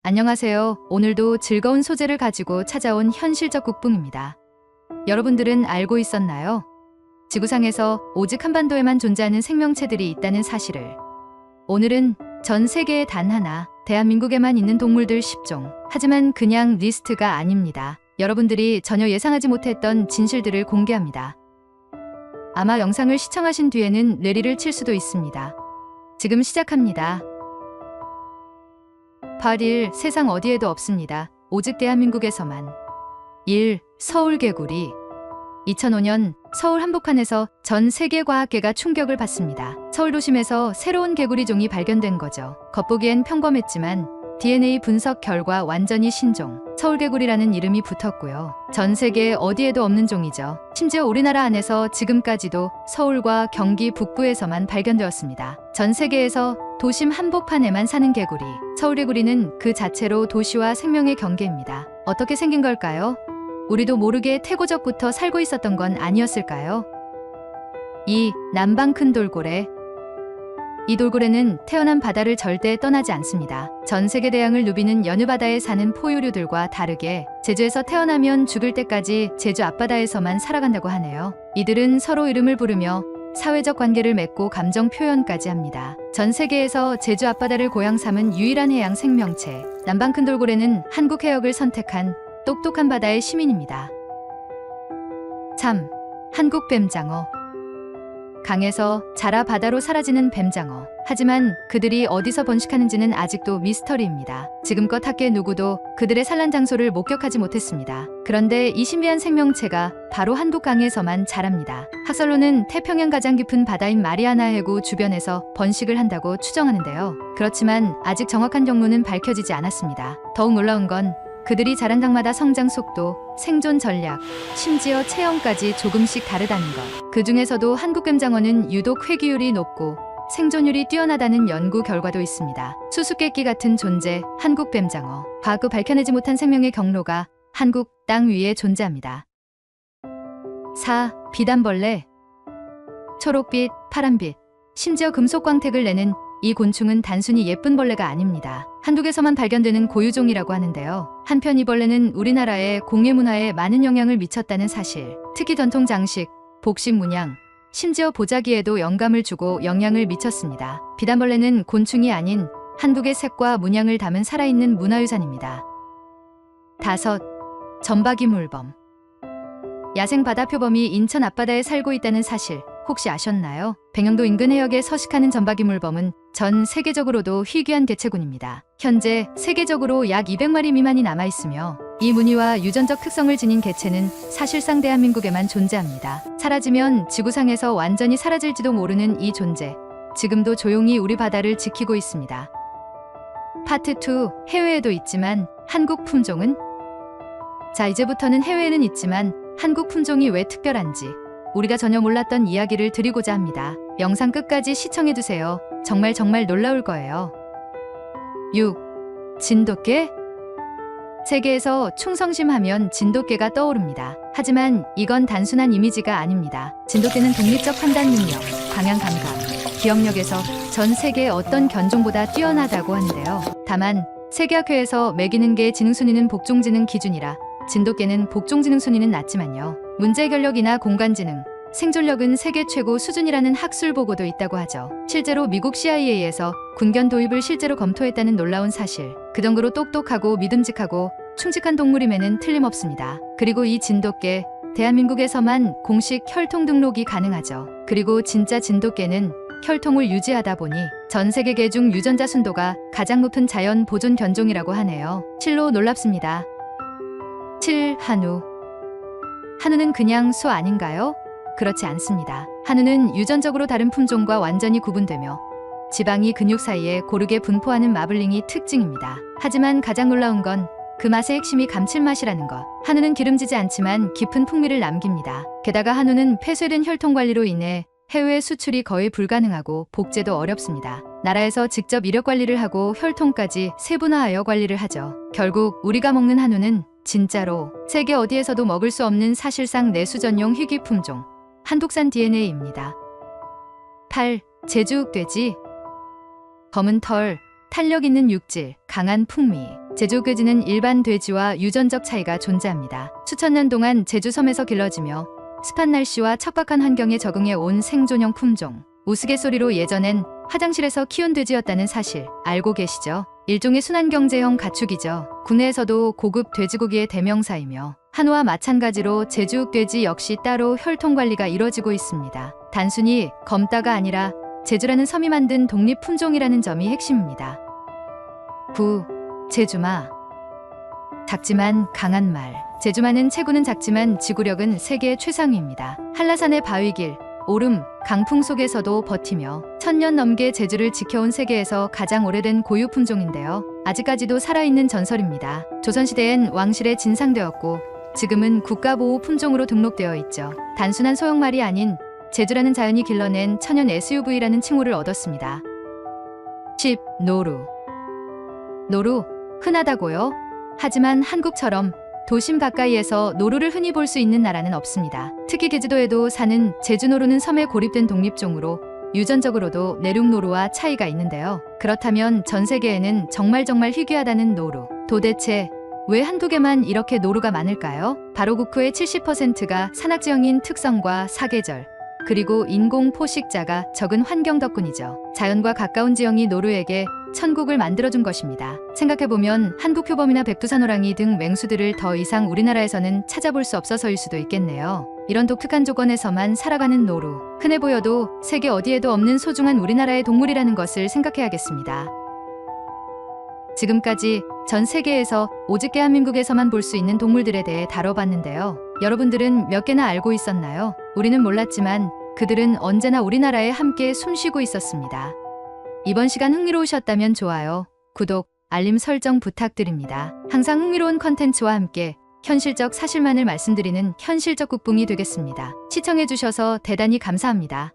안녕하세요. 오늘도 즐거운 소재를 가지고 찾아온 현실적 국뽕입니다. 여러분들은 알고 있었나요? 지구상에서 오직 한반도에만 존재하는 생명체들이 있다는 사실을. 오늘은 전 세계에 단 하나, 대한민국에만 있는 동물들 10종. 하지만 그냥 리스트가 아닙니다. 여러분들이 전혀 예상하지 못했던 진실들을 공개합니다. 아마 영상을 시청하신 뒤에는 뇌리를 칠 수도 있습니다. 지금 시작합니다. 8일 세상 어디에도 없습니다. 오직 대한민국에서만. 1. 서울개구리. 2005년 서울 한복판에서 전 세계 과학계가 충격을 받습니다. 서울 도심에서 새로운 개구리종이 발견된 거죠. 겉보기엔 평범했지만 DNA 분석 결과 완전히 신종, 서울개구리라는 이름이 붙었고요. 전 세계 어디에도 없는 종이죠. 심지어 우리나라 안에서 지금까지도 서울과 경기 북부에서만 발견되었습니다. 전 세계에서 도심 한복판에만 사는 개구리. 서울개구리는 그 자체로 도시와 생명의 경계입니다. 어떻게 생긴 걸까요? 우리도 모르게 태고적부터 살고 있었던 건 아니었을까요? 2. 남방 큰 돌고래. 이 돌고래는 태어난 바다를 절대 떠나지 않습니다. 전 세계 대양을 누비는 여느 바다에 사는 포유류들과 다르게 제주에서 태어나면 죽을 때까지 제주 앞바다에서만 살아간다고 하네요. 이들은 서로 이름을 부르며 사회적 관계를 맺고 감정 표현까지 합니다. 전 세계에서 제주 앞바다를 고향 삼은 유일한 해양 생명체. 남방 큰 돌고래는 한국 해역을 선택한 똑똑한 바다의 시민입니다. 3. 한국 뱀장어. 강에서 자라 바다로 사라지는 뱀장어. 하지만 그들이 어디서 번식하는지는 아직도 미스터리입니다. 지금껏 학계 누구도 그들의 산란 장소를 목격하지 못했습니다. 그런데 이 신비한 생명체가 바로 한국강에서만 자랍니다. 학설로는 태평양 가장 깊은 바다인 마리아나 해구 주변에서 번식을 한다고 추정하는데요. 그렇지만 아직 정확한 경로는 밝혀지지 않았습니다. 더욱 놀라운 건 그들이 자란 강마다 성장 속도, 생존 전략, 심지어 체형까지 조금씩 다르다는 것. 그 중에서도 한국뱀장어는 유독 회귀율이 높고 생존율이 뛰어나다는 연구 결과도 있습니다. 수수께끼 같은 존재, 한국뱀장어. 과거 밝혀내지 못한 생명의 경로가 한국 땅 위에 존재합니다. 4. 비단벌레. 초록빛, 파란빛, 심지어 금속 광택을 내는 이 곤충은 단순히 예쁜 벌레가 아닙니다. 한국에서만 발견되는 고유종이라고 하는데요. 한편 이 벌레는 우리나라의 공예 문화에 많은 영향을 미쳤다는 사실, 특히 전통 장식, 복식 문양, 심지어 보자기에도 영감을 주고 영향을 미쳤습니다. 비단벌레는 곤충이 아닌 한국의 색과 문양을 담은 살아있는 문화유산입니다. 5. 점박이 물범. 야생 바다표범이 인천 앞바다에 살고 있다는 사실 혹시 아셨나요? 백령도 인근 해역에 서식하는 점박이 물범은 전 세계적으로도 희귀한 개체군입니다. 현재 세계적으로 약 200마리 미만이 남아있으며 이 무늬와 유전적 특성을 지닌 개체는 사실상 대한민국에만 존재합니다. 사라지면 지구상에서 완전히 사라질지도 모르는 이 존재. 지금도 조용히 우리 바다를 지키고 있습니다. 파트 2. 해외에도 있지만 한국 품종은? 자, 이제부터는 해외에는 있지만 한국 품종이 왜 특별한지 우리가 전혀 몰랐던 이야기를 드리고자 합니다. 영상 끝까지 시청해주세요. 정말 놀라울 거예요. 6. 진돗개. 세계에서 충성심 하면 진돗개가 떠오릅니다. 하지만 이건 단순한 이미지가 아닙니다. 진돗개는 독립적 판단 능력, 강한 감각, 기억력에서 전 세계 어떤 견종보다 뛰어나다고 하는데요. 다만 세계학회에서 매기는 개 지능순위는 복종지능 기준이라 진돗개는 복종지능 순위는 낮지만요. 문제 해결력이나 공간지능, 생존력은 세계 최고 수준이라는 학술 보고도 있다고 하죠. 실제로 미국 CIA에서 군견 도입을 실제로 검토했다는 놀라운 사실. 그 정도로 똑똑하고 믿음직하고 충직한 동물임에는 틀림없습니다. 그리고 이 진돗개, 대한민국에서만 공식 혈통 등록이 가능하죠. 그리고 진짜 진돗개는 혈통을 유지하다 보니 전 세계 개 중 유전자 순도가 가장 높은 자연 보존 견종이라고 하네요. 실로 놀랍습니다. 7. 한우. 한우는 그냥 소 아닌가요? 그렇지 않습니다. 한우는 유전적으로 다른 품종과 완전히 구분되며 지방이 근육 사이에 고르게 분포하는 마블링이 특징입니다. 하지만 가장 놀라운 건 그 맛의 핵심이 감칠맛이라는 것. 한우는 기름지지 않지만 깊은 풍미를 남깁니다. 게다가 한우는 폐쇄된 혈통 관리로 인해 해외 수출이 거의 불가능하고 복제도 어렵습니다. 나라에서 직접 이력 관리를 하고 혈통까지 세분화하여 관리를 하죠. 결국 우리가 먹는 한우는 진짜로 세계 어디에서도 먹을 수 없는 사실상 내수 전용 희귀 품종, 한국산 DNA입니다. 8. 제주 흑돼지. 검은 털, 탄력 있는 육질, 강한 풍미. 제주 꾀지는 일반 돼지와 유전적 차이가 존재합니다. 수천 년 동안 제주 섬에서 길러지며 습한 날씨와 척박한 환경에 적응해 온 생존형 품종. 우스갯소리로 예전엔 화장실에서 키운 돼지였다는 사실 알고 계시죠? 일종의 순환경제형 가축이죠. 국내에서도 고급 돼지고기의 대명사이며 한우와 마찬가지로 제주 돼지 역시 따로 혈통관리가 이뤄지고 있습니다. 단순히 검다가 아니라 제주라는 섬이 만든 독립품종이라는 점이 핵심입니다. 9. 제주마. 작지만 강한 말. 제주마는 체구는 작지만 지구력은 세계 최상위입니다. 한라산의 바위길, 오름, 강풍 속에서도 버티며 1000년 넘게 제주를 지켜온 세계에서 가장 오래된 고유 품종인데요. 아직까지도 살아있는 전설입니다. 조선시대엔 왕실에 진상되었고 지금은 국가보호 품종으로 등록되어 있죠. 단순한 소형말이 아닌 제주라는 자연이 길러낸 천연 SUV라는 칭호를 얻었습니다. 10. 노루. 노루, 흔하다고요? 하지만 한국처럼 도심 가까이에서 노루를 흔히 볼 수 있는 나라는 없습니다. 특히 제주도에도 사는 제주노루는 섬에 고립된 독립종으로 유전적으로도 내륙노루와 차이가 있는데요. 그렇다면 전 세계에는 정말 희귀하다는 노루. 도대체 왜 한국에만 이렇게 노루가 많을까요? 바로 국토의 70%가 산악지형인 특성과 사계절, 그리고 인공 포식자가 적은 환경 덕분이죠. 자연과 가까운 지형이 노루에게 천국을 만들어준 것입니다. 생각해보면 한국 표범이나 백두산호랑이 등 맹수들을 더 이상 우리나라에서는 찾아볼 수 없어서일 수도 있겠네요. 이런 독특한 조건에서만 살아가는 노루. 흔해 보여도 세계 어디에도 없는 소중한 우리나라의 동물이라는 것을 생각해야겠습니다. 지금까지 전 세계에서 오직 대한민국에서만 볼 수 있는 동물들에 대해 다뤄봤는데요. 여러분들은 몇 개나 알고 있었나요? 우리는 몰랐지만 그들은 언제나 우리나라에 함께 숨쉬고 있었습니다. 이번 시간 흥미로우셨다면 좋아요, 구독, 알림 설정 부탁드립니다. 항상 흥미로운 컨텐츠와 함께 현실적 사실만을 말씀드리는 현실적 국붕이 되겠습니다. 시청해주셔서 대단히 감사합니다.